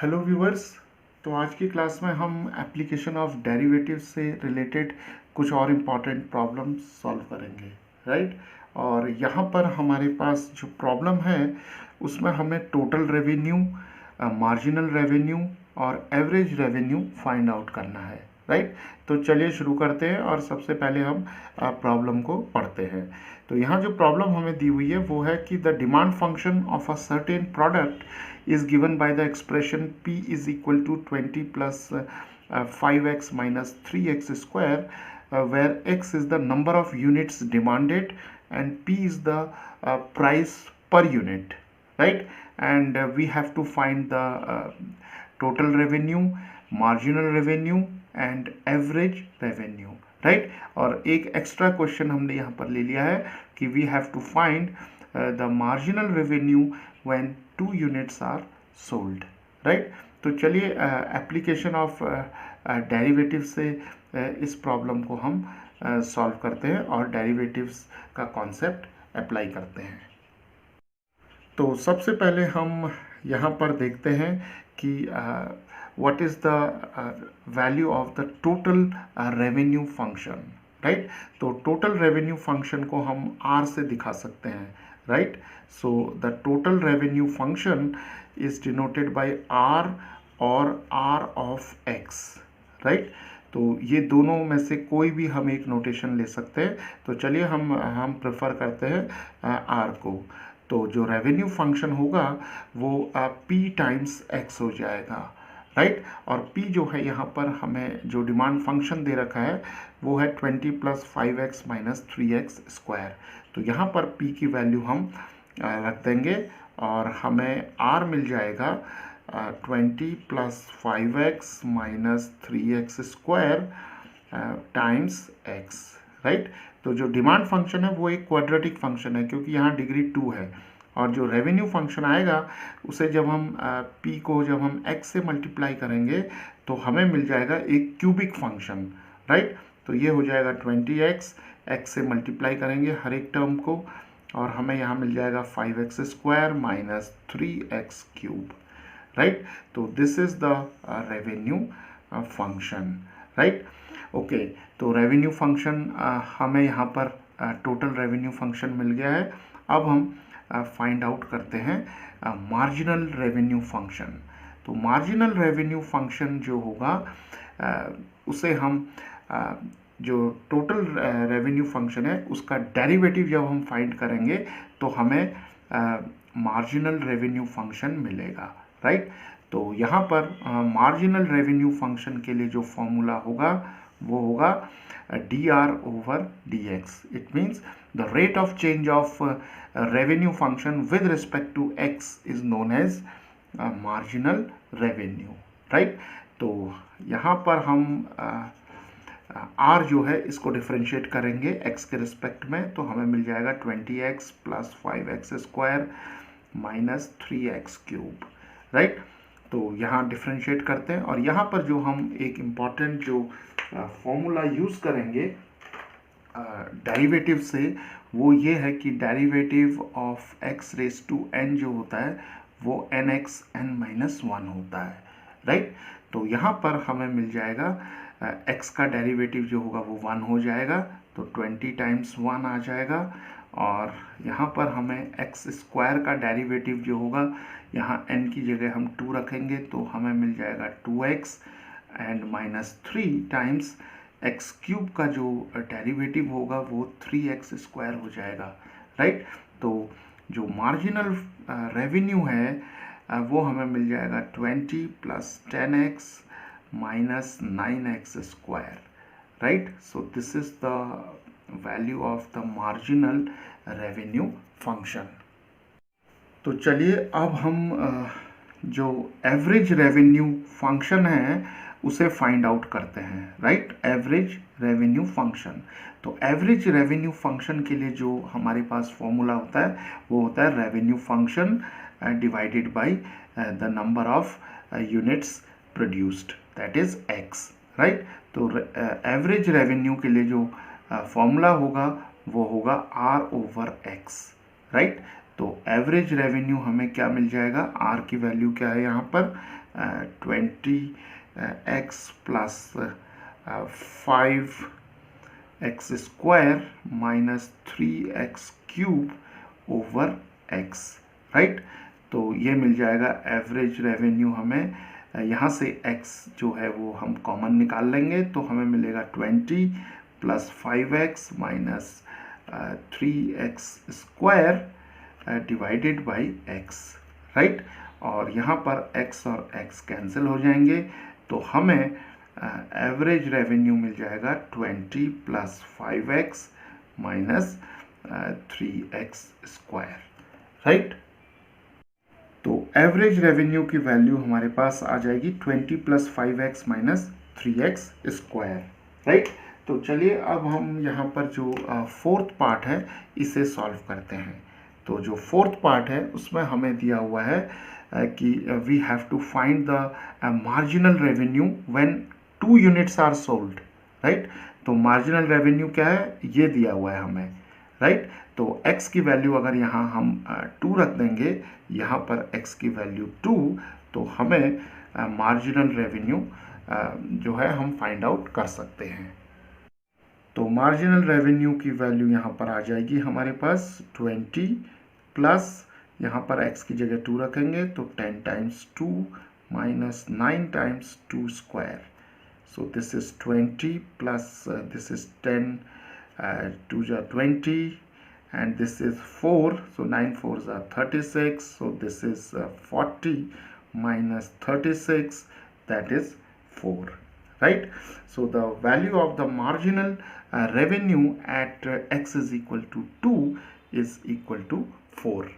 Hello viewers. तो आज की क्लास में हम एप्लीकेशन ऑफ डेरिवेटिव से रिलेटेड कुछ और इम्पॉर्टेंट प्रॉब्लम सॉल्व करेंगे, राइट। और यहाँ पर हमारे पास जो प्रॉब्लम है उसमें हमें टोटल रेवेन्यू, मार्जिनल रेवेन्यू और एवरेज रेवेन्यू फाइंड आउट करना है, राइट। तो चलिए शुरू करते हैं और सबसे पहले हम प्रॉब्लम को पढ़ते हैं। तो यहाँ जो प्रॉब्लम हमें दी हुई है वो है कि the demand function of a certain product is given by the expression p is equal to 20 plus 5x minus 3x square, where x is the number of units demanded and p is the price per unit, right. And we have to find the total revenue, marginal revenue and average revenue, right. और एक extra question हमने यहाँ पर ले लिया है कि we have to find the marginal revenue when 2 units are sold, right. तो चलिए एप्लीकेशन ऑफ डेरिवेटिव से इस प्रॉब्लम को हम सॉल्व करते हैं और डेरिवेटिव्स का कॉन्सेप्ट अप्लाई करते हैं। तो सबसे पहले हम यहाँ पर देखते हैं कि what is the value of the total revenue function, right. तो टोटल रेवेन्यू फंक्शन को हम आर से दिखा सकते हैं, right. So the total revenue function is denoted by r or r of x, right. तो ये दोनों में से कोई भी हम एक नोटेशन ले सकते हैं। तो चलिए हम प्रेफर करते हैं r को। तो जो रेवेन्यू फंक्शन होगा वो p टाइम्स x हो जाएगा, राइट। और p जो है यहाँ पर हमें जो डिमांड फंक्शन दे रखा है वो है 20 plus 5x minus 3x square. तो यहाँ पर p की वैल्यू हम रख देंगे और हमें r मिल जाएगा 20 plus 5x minus 3x square times x, right. तो जो डिमांड फंक्शन है वो एक क्वाड्रेटिक फंक्शन है क्योंकि यहाँ डिग्री 2 है। और जो रेवेन्यू फंक्शन आएगा उसे जब हम p को जब हम x से मल्टीप्लाई करेंगे तो हमें मिल जाएगा एक क्यूबिक फंक्शन, राइट। तो ये हो जाएगा 20x, x से मल्टीप्लाई करेंगे हर एक टर्म को और हमें यहाँ मिल जाएगा 5x square minus 3x cube, right. तो this is the revenue function, right. Okay, तो रेवेन्यू फंक्शन हमें यहाँ पर टोटल रेवेन्यू फंक्शन मिल गया है। अब हम फाइंड आउट करते हैं मार्जिनल रेवेन्यू फंक्शन। तो मार्जिनल रेवेन्यू फंक्शन जो होगा उसे हम जो टोटल रेवेन्यू फंक्शन है उसका डेरिवेटिव जब हम फाइंड करेंगे तो हमें मार्जिनल रेवेन्यू फंक्शन मिलेगा, राइट। तो यहाँ पर मार्जिनल रेवेन्यू फंक्शन के लिए जो फॉर्मूला होगा वो होगा dr over dx. It means the rate of change of revenue function with respect to x is known as marginal revenue, right. तो यहाँ पर हम r जो है इसको डिफ्रेंशिएट करेंगे x के रिस्पेक्ट में, तो हमें मिल जाएगा 20x plus 5x square minus 3x cube, right. तो यहाँ डिफ्रेंशिएट करते हैं और यहाँ पर जो हम एक इम्पॉर्टेंट जो फॉर्मूला यूज़ करेंगे डेरिवेटिव से वो ये है कि derivative of x raise to n जो होता है वो nx n माइनस 1 होता है, राइट। तो यहाँ पर हमें मिल जाएगा x का डेरिवेटिव जो होगा वो 1 हो जाएगा, तो 20 टाइम्स 1 आ जाएगा। और यहाँ पर हमें x स्क्वायर का डेरिवेटिव जो होगा यहाँ n की जगह हम 2 रखेंगे तो हमें मिल जाएगा 2x and minus 3 times x cube का जो डेरिवेटिव होगा वो 3x स्क्वायर हो जाएगा, राइट। तो जो मार्जिनल रेवेन्यू है वो हमें मिल जाएगा 20 plus 10x minus 9x square, right. So this is the value of the marginal revenue function. तो चलिए अब हम जो एवरेज रेवेन्यू फंक्शन है उसे फाइंड आउट करते हैं, राइट। एवरेज रेवेन्यू फंक्शन, तो एवरेज रेवेन्यू फंक्शन के लिए जो हमारे पास फॉर्मूला होता है वो होता है revenue function divided by the number of units produced, that is x, right. तो एवरेज रेवेन्यू के लिए जो फॉर्मूला होगा वो होगा r ओवर x, राइट। तो एवरेज रेवेन्यू हमें क्या मिल जाएगा, आर की वैल्यू क्या है यहाँ पर 20x plus 5x square minus 3x cube over x, right. तो ये मिल जाएगा एवरेज रेवेन्यू हमें। यहाँ से x जो है वो हम कॉमन निकाल लेंगे तो हमें मिलेगा 20 plus 5x minus 3x square divided by x, right. और यहाँ पर x और x कैंसिल हो जाएंगे तो हमें एवरेज रेवेन्यू मिल जाएगा 20 plus 5x minus 3x square, right. तो एवरेज रेवेन्यू की वैल्यू हमारे पास आ जाएगी 20 plus 5x minus 3x square, right. तो चलिए अब हम यहाँ पर जो फोर्थ पार्ट है इसे सॉल्व करते हैं। तो जो फोर्थ पार्ट है उसमें हमें दिया हुआ है कि we have to find the marginal revenue when 2 units are sold, right. तो मार्जिनल रेवेन्यू क्या है, ये दिया हुआ है हमें, राइट। तो x की वैल्यू अगर यहाँ हम 2 रख देंगे, यहाँ पर x की वैल्यू 2, तो हमें मार्जिनल रेवेन्यू जो है हम फाइंड आउट कर सकते हैं। तो मार्जिनल रेवेन्यू की वैल्यू यहाँ पर आ जाएगी हमारे पास 20 प्लस यहाँ पर x की जगह 2 रखेंगे तो 10 times 2 minus 9 times 2 square. So this is 20 plus this is 10, 2 are 20 and this is 4, so 9 4s are 36, so this is 40 minus 36, that is 4, right. So the value of the marginal revenue at x is equal to 2 is equal to 4,